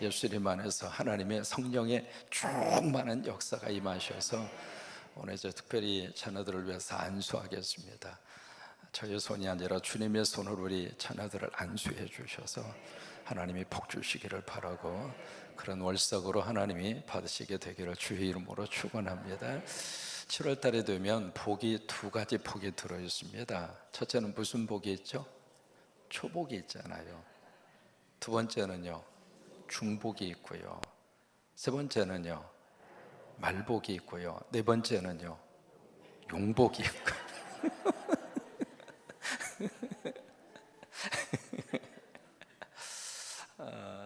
예수님 안에서 하나님의 성령의 충만한 역사가 임하셔서 오늘 이제 특별히 자녀들을 위해서 안수하겠습니다. 저의 손이 아니라 주님의 손으로 우리 자녀들을 안수해 주셔서 하나님이 복 주시기를 바라고, 그런 월석으로 하나님이 받으시게 되기를 주의 이름으로 축원합니다. 7월 달에 되면 복이 두 가지 복이 들어 있습니다. 첫째는 무슨 복이 있죠? 초복이 있잖아요. 두 번째는요, 중복이 있고요. 세 번째는요, 말복이 있고요. 네 번째는요, 용복이 있고요.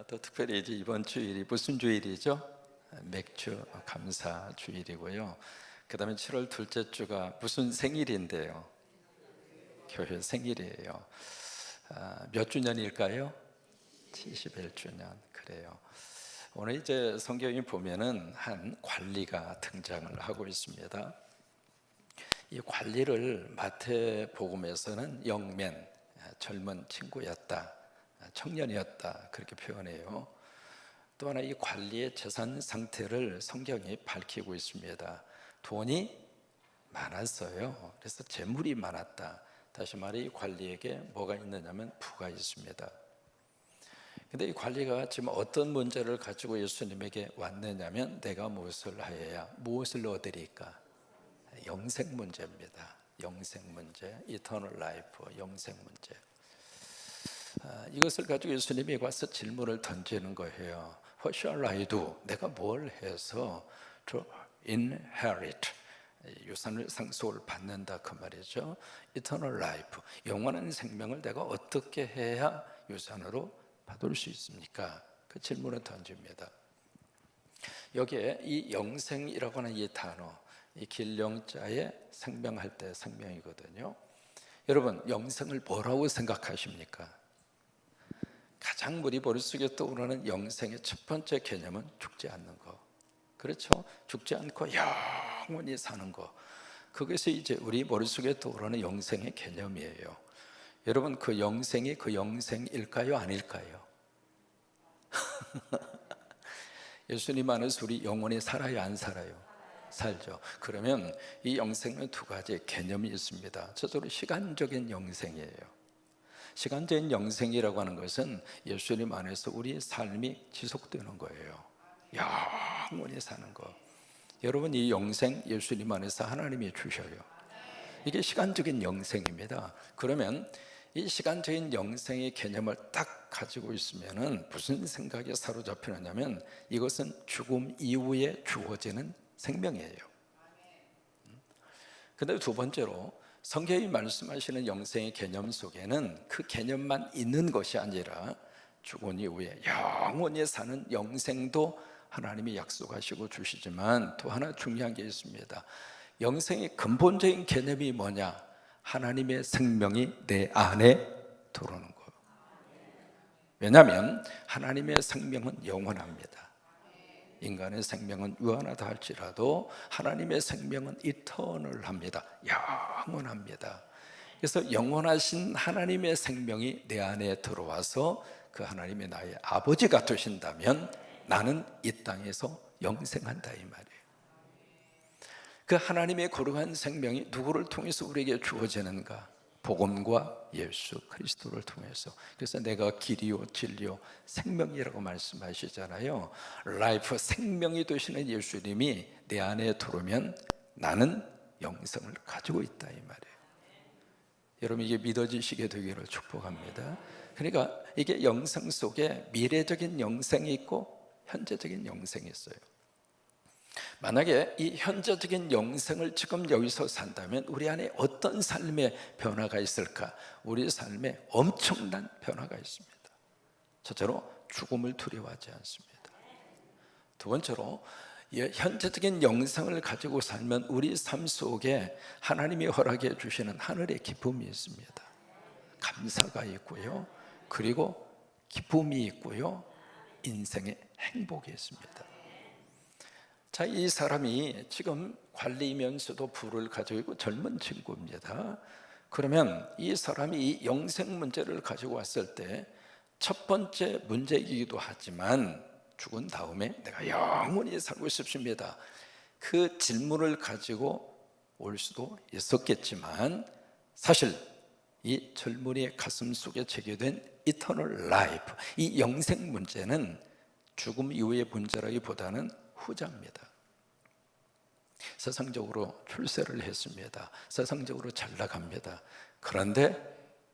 또 특별히 이제 이번 주일이 무슨 주일이죠? 맥주 감사 주일이고요. 그 다음에 7월 둘째 주가 무슨 생일인데요? 교회 생일이에요. 몇 주년일까요? 71주년. 그래요. 오늘 이제 성경에 보면은 한 관리가 등장을 하고 있습니다. 이 관리를 마태복음에서는 영맨, 젊은 친구였다, 청년이었다, 그렇게 표현해요. 또 하나 이 관리의 재산 상태를 성경이 밝히고 있습니다. 돈이 많았어요. 그래서 재물이 많았다. 다시 말해 이 관리에게 뭐가 있느냐면 부가 있습니다. 근데 이 관리가 지금 어떤 문제를 가지고 예수님에게 왔느냐면, 내가 무엇을 하여야 무엇을 얻으리까? 영생 문제입니다. 영생 문제, 이터널 라이프, 영생 문제. 이것을 가지고 예수님이 와서 질문을 던지는 거예요. What shall I do? 내가 뭘 해서 to inherit, 유산을 상속을 받는다, 그 말이죠. Eternal life, 영원한 생명을 내가 어떻게 해야 유산으로 받을 수 있습니까? 그 질문을 던집니다. 여기에 이 영생이라고 하는 이 단어, 이 길영자에 생명할 때 생명이거든요. 여러분, 영생을 뭐라고 생각하십니까? 가장 우리 머릿속에 떠오르는 영생의 첫 번째 개념은 죽지 않는 거, 그렇죠? 죽지 않고 영원히 사는 거, 그것이 이제 우리 머릿속에 떠오르는 영생의 개념이에요. 여러분, 그 영생이 그 영생일까요? 아닐까요? 예수님 안에서 우리 영원히 살아요? 안 살아요? 살죠. 그러면 이 영생은 두 가지 개념이 있습니다. 첫째로 시간적인 영생이에요. 시간적인 영생이라고 하는 것은 예수님 안에서 우리의 삶이 지속되는 거예요. 영원히 사는 거. 여러분, 이 영생 예수님 안에서 하나님이 주셔요. 이게 시간적인 영생입니다. 그러면 이 시간적인 영생의 개념을 딱 가지고 있으면은 무슨 생각에 사로잡히느냐면, 이것은 죽음 이후에 주어지는 생명이에요. 근데 두 번째로 성경이 말씀하시는 영생의 개념 속에는 그 개념만 있는 것이 아니라 죽은 이후에 영원히 사는 영생도 하나님이 약속하시고 주시지만, 또 하나 중요한 게 있습니다. 영생의 근본적인 개념이 뭐냐? 하나님의 생명이 내 안에 들어오는 거예요. 왜냐하면 하나님의 생명은 영원합니다. 인간의 생명은 유한하다 할지라도 하나님의 생명은 이터널합니다. 영원합니다. 그래서 영원하신 하나님의 생명이 내 안에 들어와서 그 하나님이 나의 아버지가 되신다면 나는 이 땅에서 영생한다, 이 말이에요. 그 하나님의 거룩한 생명이 누구를 통해서 우리에게 주어지는가? 복음과 예수 그리스도를 통해서. 그래서 내가 길이요 진리요 생명이라고 말씀하시잖아요. 라이프, 생명이 되시는 예수님이 내 안에 들어오면 나는 영생을 가지고 있다, 이 말이에요. 여러분, 이게 믿어지시게 되기를 축복합니다. 그러니까 이게 영생 속에 미래적인 영생이 있고 현재적인 영생이 있어요. 만약에 이 현재적인 영생을 지금 여기서 산다면 우리 안에 어떤 삶의 변화가 있을까? 우리 삶에 엄청난 변화가 있습니다. 첫째로 죽음을 두려워하지 않습니다. 두 번째로 현재적인 영생을 가지고 살면 우리 삶 속에 하나님이 허락해 주시는 하늘의 기쁨이 있습니다. 감사가 있고요, 그리고 기쁨이 있고요, 인생의 행복이 있습니다. 자, 이 사람이 지금 관리면서도 부를 가지고 있고 젊은 친구입니다. 그러면 이 사람이 이 영생 문제를 가지고 왔을 때 첫 번째 문제이기도 하지만 죽은 다음에 내가 영원히 살고 싶습니다. 그 질문을 가지고 올 수도 있었겠지만 사실 이 젊은이의 가슴 속에 새겨된 이터널 라이프, 이 영생 문제는 죽음 이후의 문제라기보다는 후자입니다. 세상적으로 출세를 했습니다. 세상적으로 잘 나갑니다. 그런데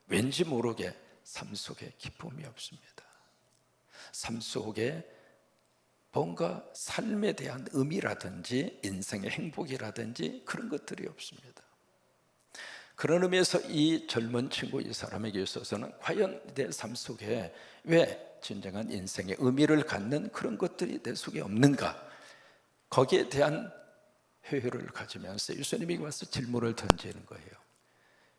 왠지 모르게 삶 속에 기쁨이 없습니다. 삶 속에 뭔가 삶에 대한 의미라든지 인생의 행복이라든지 그런 것들이 없습니다. 그런 의미에서 이 젊은 친구, 이 사람에게 있어서는 과연 내 삶 속에 왜 진정한 인생의 의미를 갖는 그런 것들이 내 속에 없는가, 거기에 대한 회의를 가지면서 예수님이 와서 질문을 던지는 거예요.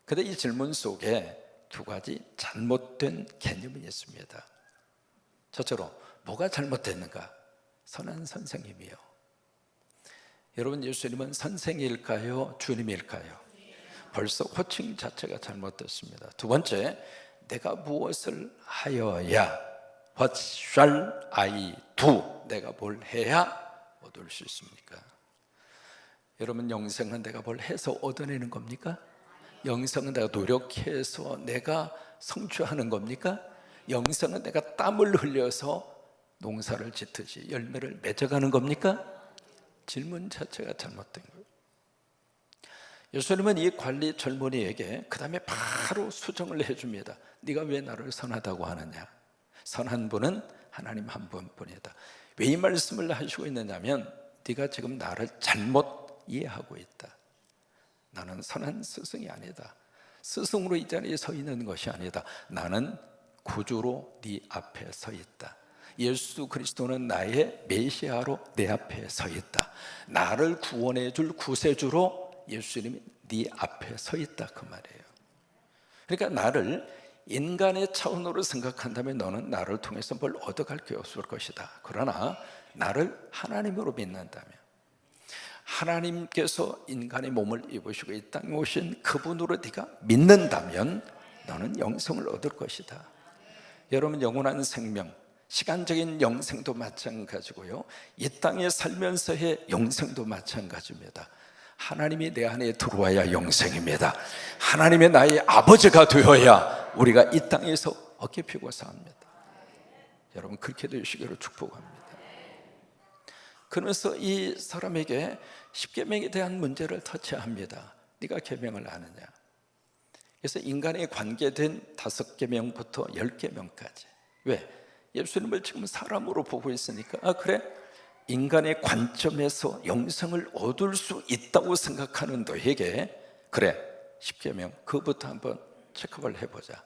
그런데 이 질문 속에 두 가지 잘못된 개념이 있습니다. 첫째로 뭐가 잘못됐는가? 선한 선생님이요. 여러분, 예수님은 선생일까요? 주님일까요? 벌써 호칭 자체가 잘못됐습니다. 두 번째, 내가 무엇을 하여야, What shall I do? 내가 뭘 해야 얻을 수 있습니까? 여러분, 영생은 내가 뭘 해서 얻어내는 겁니까? 영생은 내가 노력해서 내가 성취하는 겁니까? 영생은 내가 땀을 흘려서 농사를 짓듯이 열매를 맺어가는 겁니까? 질문 자체가 잘못된 거예요. 예수님은 이 관리 젊은이에게 그 다음에 바로 수정을 해줍니다. 네가 왜 나를 선하다고 하느냐? 선한 분은 하나님 한 분뿐이다. 왜 이 말씀을 하시고 있느냐면, 네가 지금 나를 잘못 이해하고 있다. 나는 선한 스승이 아니다. 스승으로 이 자리에 서 있는 것이 아니다. 나는 구주로 네 앞에 서 있다. 예수 그리스도는 나의 메시아로 내 앞에 서 있다. 나를 구원해 줄 구세주로 예수님이 네 앞에 서 있다, 그 말이에요. 그러니까 나를 인간의 차원으로 생각한다면 너는 나를 통해서 뭘 얻어갈 게 없을 것이다. 그러나 나를 하나님으로 믿는다면, 하나님께서 인간의 몸을 입으시고 이 땅에 오신 그분으로 네가 믿는다면 너는 영생을 얻을 것이다. 여러분, 영원한 생명, 시간적인 영생도 마찬가지고요, 이 땅에 살면서의 영생도 마찬가지입니다. 하나님이 내 안에 들어와야 영생입니다. 하나님의 나의 아버지가 되어야 우리가 이 땅에서 어깨 펴고 삽니다. 여러분, 그렇게 되시기를 축복합니다. 그러면서 이 사람에게 십계명에 대한 문제를 터치합니다. 네가 계명을 아느냐? 그래서 인간에 관계된 5계명부터 10계명까지. 왜? 예수님을 지금 사람으로 보고 있으니까, 그래? 인간의 관점에서 영생을 얻을 수 있다고 생각하는 너에게, 그래, 십계명 그것부터 한번 체크를 해보자.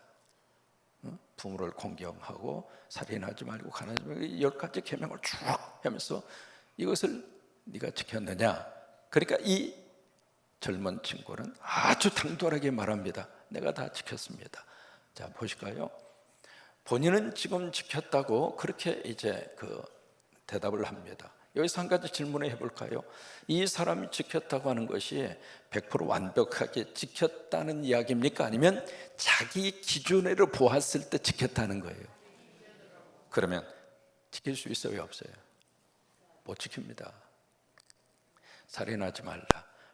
부모를 공경하고 살인하지 말고 가난하지 말고 10가지 계명을 쭉 하면서 이것을 네가 지켰느냐? 그러니까 이 젊은 친구는 아주 당돌하게 말합니다. 내가 다 지켰습니다. 자, 보실까요? 본인은 지금 지켰다고 그렇게 이제 대답을 합니다. 여기서 한 가지 질문을 해볼까요? 이 사람이 지켰다고 하는 것이 100% 완벽하게 지켰다는 이야기입니까? 아니면 자기 기준으로 보았을 때 지켰다는 거예요? 그러면 지킬 수 있어요, 없어요? 못 지킵니다. 살인하지 말라.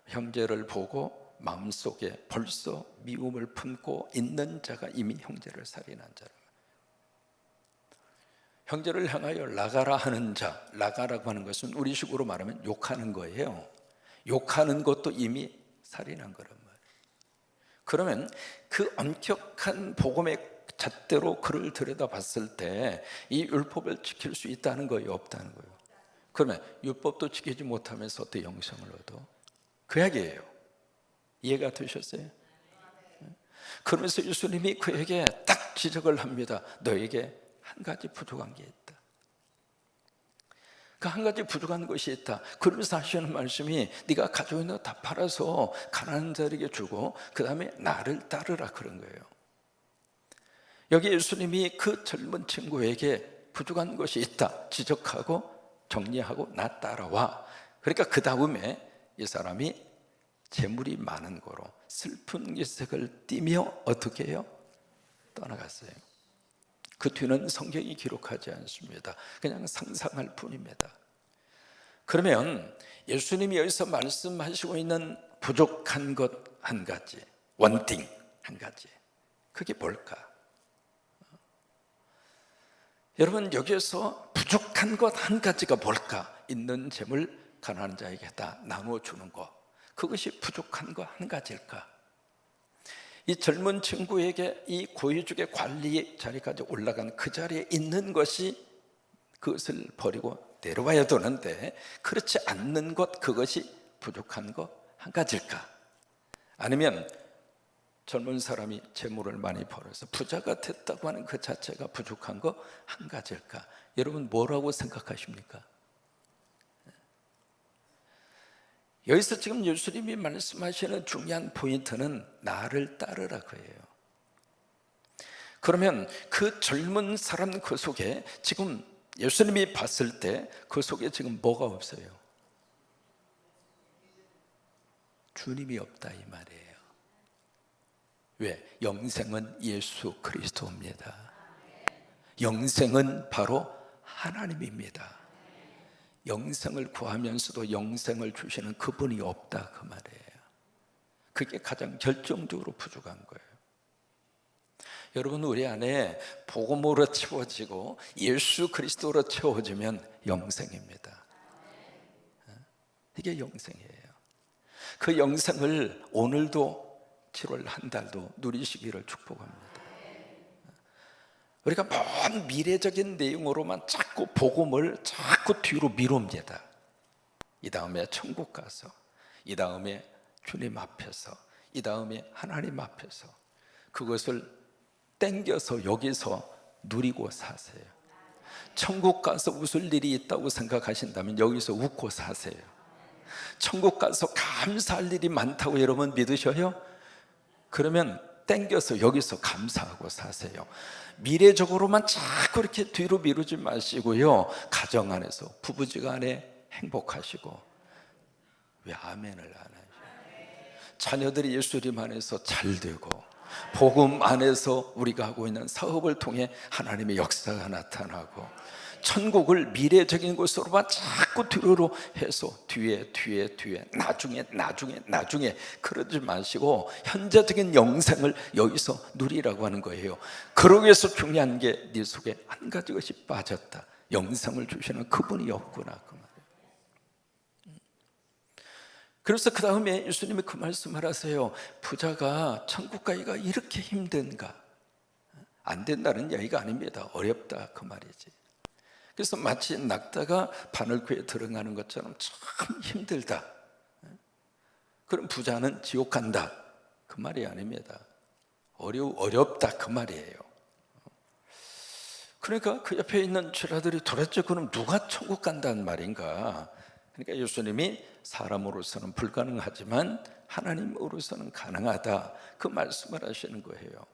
형제를 보고 마음속에 벌써 미움을 품고 있는 자가 이미 형제를 살인한 자라. 형제를 향하여 라가라 하는 자, 라가라고 하는 것은 우리식으로 말하면 욕하는 거예요. 욕하는 것도 이미 살인한 거란 말이에요. 그러면 그 엄격한 복음의 잣대로 그를 들여다봤을 때 이 율법을 지킬 수 있다는 거예요, 없다는 거예요? 그러면 율법도 지키지 못하면서 어떻게 영생을 얻어? 그 이야기예요. 이해가 되셨어요? 그러면서 예수님이 그에게 딱 지적을 합니다. 너에게 한 가지 부족한 게 있다. 그 한 가지 부족한 것이 있다. 그러면서 하시는 말씀이 네가 가지고 있는 거 다 팔아서 가난한 자에게 주고 그 다음에 나를 따르라, 그런 거예요. 여기 예수님이 그 젊은 친구에게 부족한 것이 있다 지적하고 정리하고 나 따라와. 그러니까 그 다음에 이 사람이 재물이 많은 거로 슬픈 기색을 띠며 어떻게 해요? 떠나갔어요. 그 뒤는 성경이 기록하지 않습니다. 그냥 상상할 뿐입니다. 그러면 예수님이 여기서 말씀하시고 있는 부족한 것 한 가지, 원띵 한 가지, 그게 뭘까? 여러분, 여기에서 부족한 것 한 가지가 뭘까? 있는 재물 가난한 자에게 다 나눠주는 것, 그것이 부족한 것 한 가지일까? 이 젊은 친구에게 이 고위직의 관리 자리까지 올라간 그 자리에 있는 것이, 그것을 버리고 내려와야 되는데 그렇지 않는 것, 그것이 부족한 것 한 가지일까? 아니면 젊은 사람이 재물을 많이 벌어서 부자가 됐다고 하는 그 자체가 부족한 것 한 가지일까? 여러분, 뭐라고 생각하십니까? 여기서 지금 예수님이 말씀하시는 중요한 포인트는 나를 따르라고예요. 그러면 그 젊은 사람 그 속에 지금 예수님이 봤을 때 그 속에 지금 뭐가 없어요? 주님이 없다, 이 말이에요. 왜? 영생은 예수 그리스도입니다. 영생은 바로 하나님입니다. 영생을 구하면서도 영생을 주시는 그분이 없다, 그 말이에요. 그게 가장 결정적으로 부족한 거예요. 여러분, 우리 안에 복음으로 채워지고 예수 그리스도로 채워지면 영생입니다. 이게 영생이에요. 그 영생을 오늘도 7월 한 달도 누리시기를 축복합니다. 우리가 먼 미래적인 내용으로만 자꾸 복음을 자꾸 뒤로 미룹니다. 이 다음에 천국 가서, 이 다음에 주님 앞에서, 이 다음에 하나님 앞에서 그것을 땡겨서 여기서 누리고 사세요. 천국 가서 웃을 일이 있다고 생각하신다면 여기서 웃고 사세요. 천국 가서 감사할 일이 많다고 여러분 믿으셔요? 그러면 땡겨서 여기서 감사하고 사세요. 미래적으로만 자꾸 이렇게 뒤로 미루지 마시고요, 가정 안에서 부부지간에 행복하시고. 왜 아멘을 안 하죠? 자녀들이 예수님 안에서 잘 되고, 복음 안에서 우리가 하고 있는 사업을 통해 하나님의 역사가 나타나고, 천국을 미래적인 것으로만 자꾸 뒤로 해서 뒤에 나중에 그러지 마시고 현재적인 영생을 여기서 누리라고 하는 거예요. 그러기 위해서 중요한 게 네 속에 한 가지 것이 빠졌다. 영생을 주시는 그분이 없구나, 그 말이에요. 그래서 그 다음에 예수님이 그 말씀을 하세요. 부자가 천국 가기가 이렇게 힘든가? 안 된다는 얘기가 아닙니다. 어렵다, 그 말이지. 그래서 마치 낙타가 바늘구에 들어가는 것처럼 참 힘들다. 그럼 부자는 지옥 간다, 그 말이 아닙니다. 어렵다, 그 말이에요. 그러니까 그 옆에 있는 제자들이 도대체 그럼 누가 천국 간다는 말인가? 그러니까 예수님이 사람으로서는 불가능하지만 하나님으로서는 가능하다, 그 말씀을 하시는 거예요.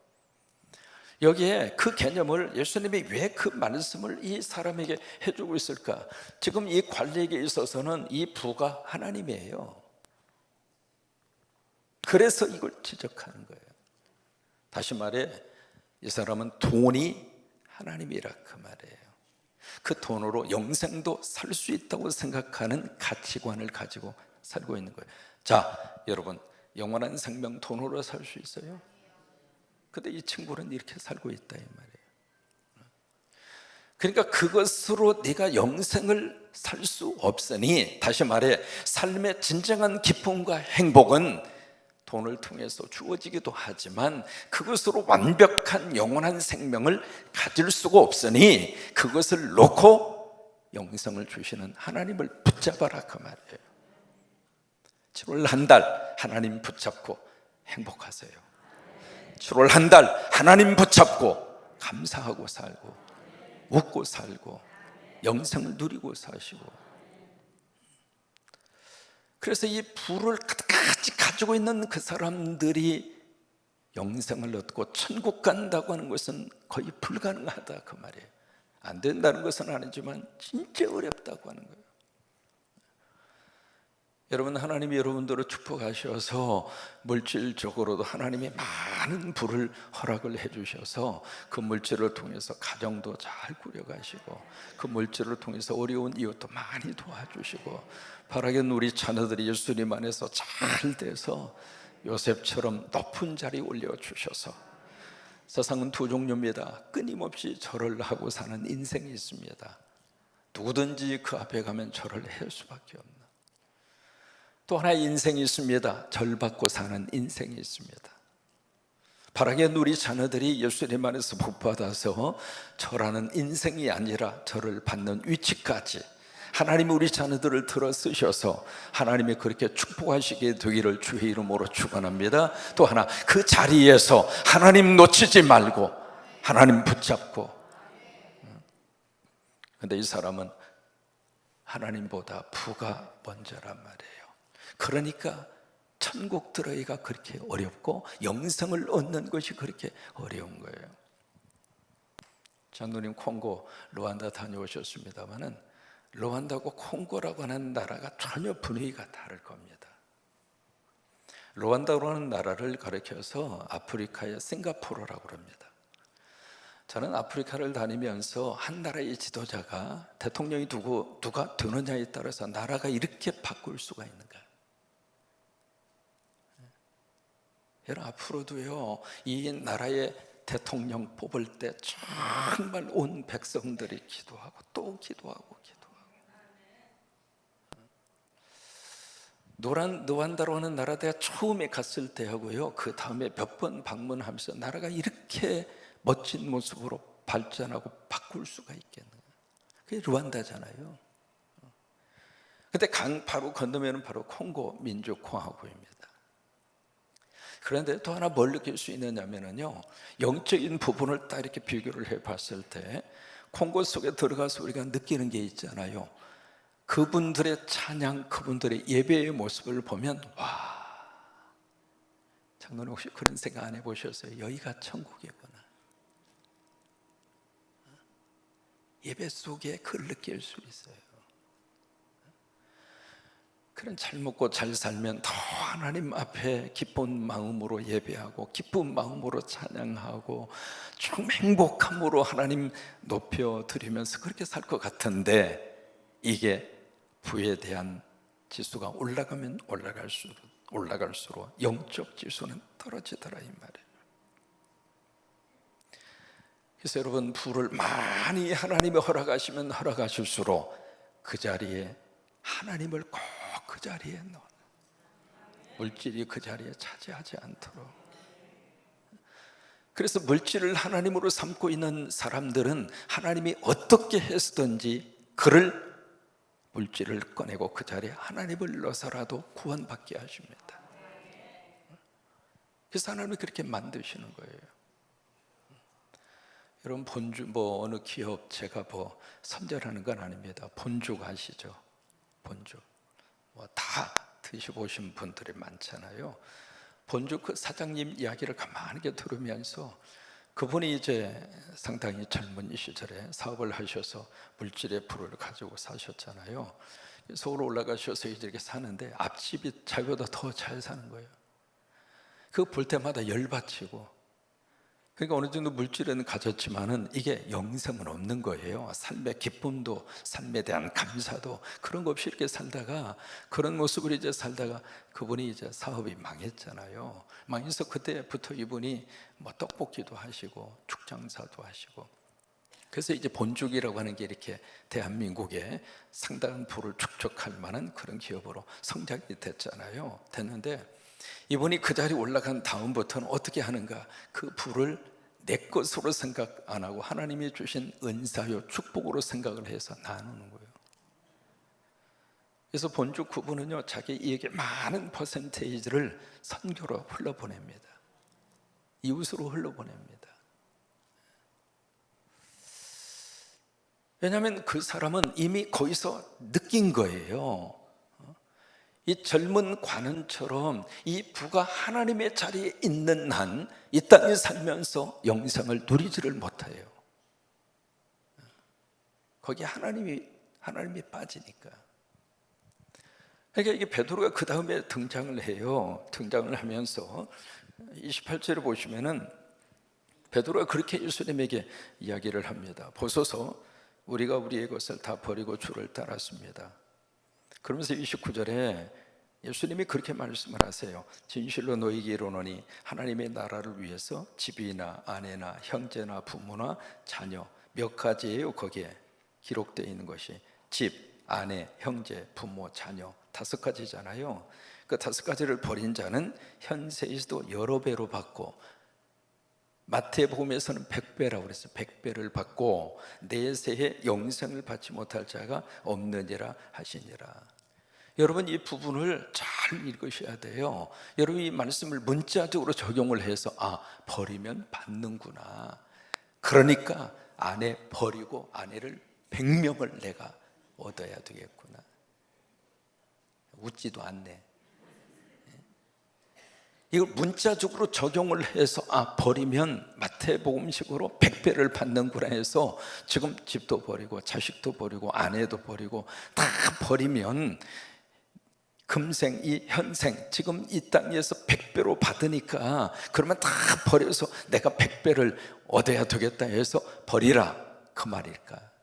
여기에 그 개념을 예수님이 왜 그 말씀을 이 사람에게 해주고 있을까? 지금 이 관리에게 있어서는 이 부가 하나님이에요. 그래서 이걸 지적하는 거예요. 다시 말해, 이 사람은 돈이 하나님이라, 그 말이에요. 그 돈으로 영생도 살 수 있다고 생각하는 가치관을 가지고 살고 있는 거예요. 자, 여러분, 영원한 생명 돈으로 살 수 있어요? 근데 이 친구는 이렇게 살고 있다, 이 말이에요. 그러니까 그것으로 네가 영생을 살 수 없으니, 다시 말해 삶의 진정한 기쁨과 행복은 돈을 통해서 주어지기도 하지만 그것으로 완벽한 영원한 생명을 가질 수가 없으니 그것을 놓고 영생을 주시는 하나님을 붙잡아라, 그 말이에요. 7월 한 달 하나님 붙잡고 행복하세요. 7월 한 달 하나님 붙잡고 감사하고 살고 웃고 살고 영생을 누리고 사시고. 그래서 이 부를 가득히 가지고 있는 그 사람들이 영생을 얻고 천국 간다고 하는 것은 거의 불가능하다, 그 말이에요. 안 된다는 것은 아니지만 진짜 어렵다고 하는 거예요. 여러분, 하나님이 여러분들을 축복하셔서 물질적으로도 하나님이 많은 부를 허락을 해주셔서 그 물질을 통해서 가정도 잘 꾸려가시고 그 물질을 통해서 어려운 이웃도 많이 도와주시고 바라기는 우리 자녀들이 예수님 안에서 잘 돼서 요셉처럼 높은 자리에 올려주셔서, 세상은 두 종류입니다. 끊임없이 절을 하고 사는 인생이 있습니다. 누구든지 그 앞에 가면 절을 할 수밖에 없는. 또 하나의 인생이 있습니다. 절받고 사는 인생이 있습니다. 바라기는 우리 자녀들이 예수님 안에서 복받아서 절하는 인생이 아니라 절을 받는 위치까지 하나님이 우리 자녀들을 들어 쓰셔서 하나님이 그렇게 축복하시게 되기를 주의 이름으로 축원합니다. 또 하나, 그 자리에서 하나님 놓치지 말고 하나님 붙잡고. 근데 이 사람은 하나님보다 부가 먼저란 말이에요. 그러니까 천국 들어가기가 그렇게 어렵고 영생을 얻는 것이 그렇게 어려운 거예요. 장로님 콩고 루안다 다녀오셨습니다마는 루안다하고 콩고라고 하는 나라가 전혀 분위기가 다를 겁니다. 루안다로 하는 나라를 가리켜서 아프리카의 싱가포르라고 합니다. 저는 아프리카를 다니면서 한 나라의 지도자가 대통령이 누가 되느냐에 따라서 나라가 이렇게 바꿀 수가 있는가. 여러분, 앞으로도요, 이 나라의 대통령 뽑을 때 정말 온 백성들이 기도하고 또 기도하고. 루안다로 하는 나라 내가 처음에 갔을 때하고요, 그 다음에 몇 번 방문하면서 나라가 이렇게 멋진 모습으로 발전하고 바꿀 수가 있겠는가. 그게 루안다잖아요. 근데 강 바로 건너면 바로 콩고 민주공화국입니다. 그런데 또 하나 뭘 느낄 수 있느냐면요, 영적인 부분을 딱 이렇게 비교를 해봤을 때 콩고 속에 들어가서 우리가 느끼는 게 있잖아요. 그분들의 찬양, 그분들의 예배의 모습을 보면 와, 장로님 혹시 그런 생각 안 해보셨어요? 여기가 천국이구나. 예배 속에 그걸 느낄 수 있어요. 그런 잘 먹고 잘 살면 더 하나님 앞에 기쁜 마음으로 예배하고 기쁜 마음으로 찬양하고 좀 행복함으로 하나님 높여드리면서 그렇게 살 것 같은데, 이게 부에 대한 지수가 올라가면 올라갈수록 영적 지수는 떨어지더라 이 말이에요. 그래서 여러분, 부를 많이 하나님이 허락하시면 허락하실수록 그 자리에 하나님을 꼭 그 자리에 넣어, 물질이 그 자리에 차지하지 않도록. 그래서 물질을 하나님으로 삼고 있는 사람들은 하나님이 어떻게 했든지 그를 물질을 꺼내고 그 자리에 하나님을 넣어서라도 구원받게 하십니다. 그래서 하나님이 그렇게 만드시는 거예요. 여러분, 본주 어느 기업 제가 선전하는 건 아닙니다. 본죽 아시죠? 본죽 다 드셔보신 분들이 많잖아요. 본죽 그 사장님 이야기를 가만히 들으면서 그분이 이제 상당히 젊은 시절에 사업을 하셔서 물질의 부를 가지고 사셨잖아요. 서울 올라가셔서 이렇게 사는데 앞집이 자기보다 더 잘 사는 거예요. 그거 볼 때마다 열받치고. 그러니까 어느 정도 물질은 가졌지만은 이게 영생은 없는 거예요. 삶의 기쁨도, 삶에 대한 감사도 그런 거 없이 이렇게 살다가, 그런 모습을 이제 살다가 그분이 이제 사업이 망했잖아요. 망해서 그때부터 이분이 떡볶이도 하시고 축장사도 하시고, 그래서 이제 본죽이라고 하는 게 이렇게 대한민국에 상당한 부를 축적할 만한 그런 기업으로 성장이 됐잖아요. 됐는데 이분이 그 자리에 올라간 다음부터는 어떻게 하는가? 그 부를 내 것으로 생각 안 하고 하나님이 주신 은사요 축복으로 생각을 해서 나누는 거예요. 그래서 본죽 그분은요, 자기 이익의 많은 퍼센테이지를 선교로 흘러보냅니다. 이웃으로 흘러보냅니다. 왜냐하면 그 사람은 이미 거기서 느낀 거예요. 이 젊은 관원처럼 이 부가 하나님의 자리에 있는 한 이 땅에 살면서 영생을 누리지를 못해요. 거기 하나님이 빠지니까. 그러니까 이게 베드로가 그 다음에 등장을 해요. 등장을 하면서 28절을 보시면은 베드로가 그렇게 예수님에게 이야기를 합니다. 보소서 우리가 우리의 것을 다 버리고 주를 따랐습니다. 그러면서 29절에 예수님이 그렇게 말씀을 하세요. 진실로 너희에게 이르노니 하나님의 나라를 위해서 집이나 아내나 형제나 부모나 자녀 몇 가지예요. 거기에 기록되어 있는 것이 집, 아내, 형제, 부모, 자녀 5가지잖아요. 그 5가지를 버린 자는 현세에서도 여러 배로 받고, 마태복음에서는 100배라고 그랬어요. 100배를 받고 내세에 영생을 받지 못할 자가 없느니라 하시니라. 여러분 이 부분을 잘 읽으셔야 돼요. 여러분 이 말씀을 문자적으로 적용을 해서 버리면 받는구나. 그러니까 아내 버리고 아내를 100명을 내가 얻어야 되겠구나. 웃지도 않네. 이걸 문자적으로 적용을 해서 버리면 마태복음식으로 100배를 받는구나 해서 지금 집도 버리고 자식도 버리고 아내도 버리고 다 버리면 금생 이 현생 지금 이 땅에서 100배로 받으니까 그러면 다 버려서 내가 100배를 얻어야 되겠다 해서 버리라 그 말일까?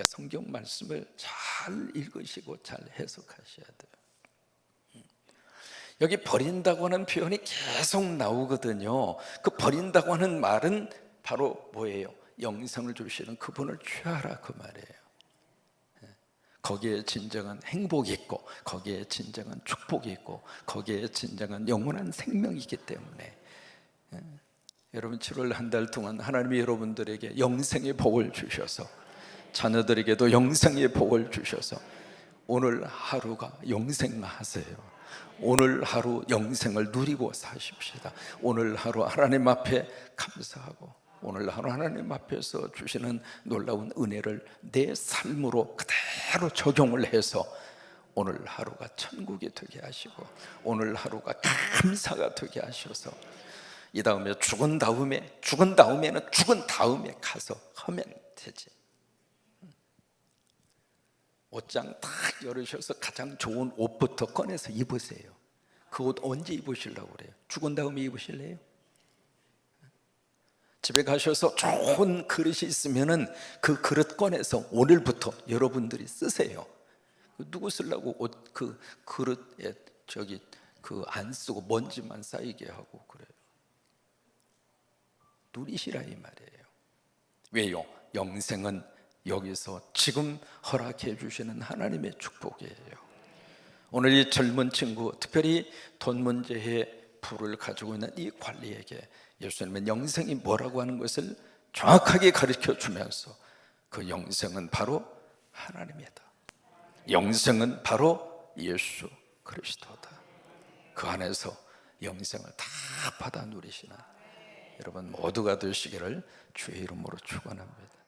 성경 말씀을 잘 읽으시고 잘 해석하셔야 돼요. 여기 버린다고 하는 표현이 계속 나오거든요. 그 버린다고 하는 말은 바로 뭐예요? 영생을 주시는 그분을 취하라 그 말이에요. 거기에 진정한 행복이 있고 거기에 진정한 축복이 있고 거기에 진정한 영원한 생명이기 때문에 여러분 7월 한 달 동안 하나님이 여러분들에게 영생의 복을 주셔서 자녀들에게도 영생의 복을 주셔서 오늘 하루가 영생하세요. 오늘 하루 영생을 누리고 사십시다. 오늘 하루 하나님 앞에 감사하고 오늘 하루 하나님 앞에서 주시는 놀라운 은혜를 내 삶으로 그대로 적용을 해서 오늘 하루가 천국이 되게 하시고 오늘 하루가 감사가 되게 하셔서 이 다음에 죽은 다음에는 죽은 다음에 가서 하면 되지. 옷장 딱 열으셔서 가장 좋은 옷부터 꺼내서 입으세요. 그 옷 언제 입으시려고 그래요? 죽은 다음에 입으실래요? 집에 가셔서 좋은 그릇이 있으면은 그 그릇 꺼내서 오늘부터 여러분들이 쓰세요. 누구 쓰려고 옷 그 그릇에 안 쓰고 먼지만 쌓이게 하고 그래요. 누리시라 이 말이에요. 왜요? 영생은 여기서 지금 허락해 주시는 하나님의 축복이에요. 오늘 이 젊은 친구, 특별히 돈 문제에 불을 가지고 있는 이 관리에게 예수님은 영생이 뭐라고 하는 것을 정확하게 가르쳐 주면서 그 영생은 바로 하나님이다. 영생은 바로 예수 그리스도다. 그 안에서 영생을 다 받아 누리시는 여러분 모두가 되시기를 주의 이름으로 축원합니다.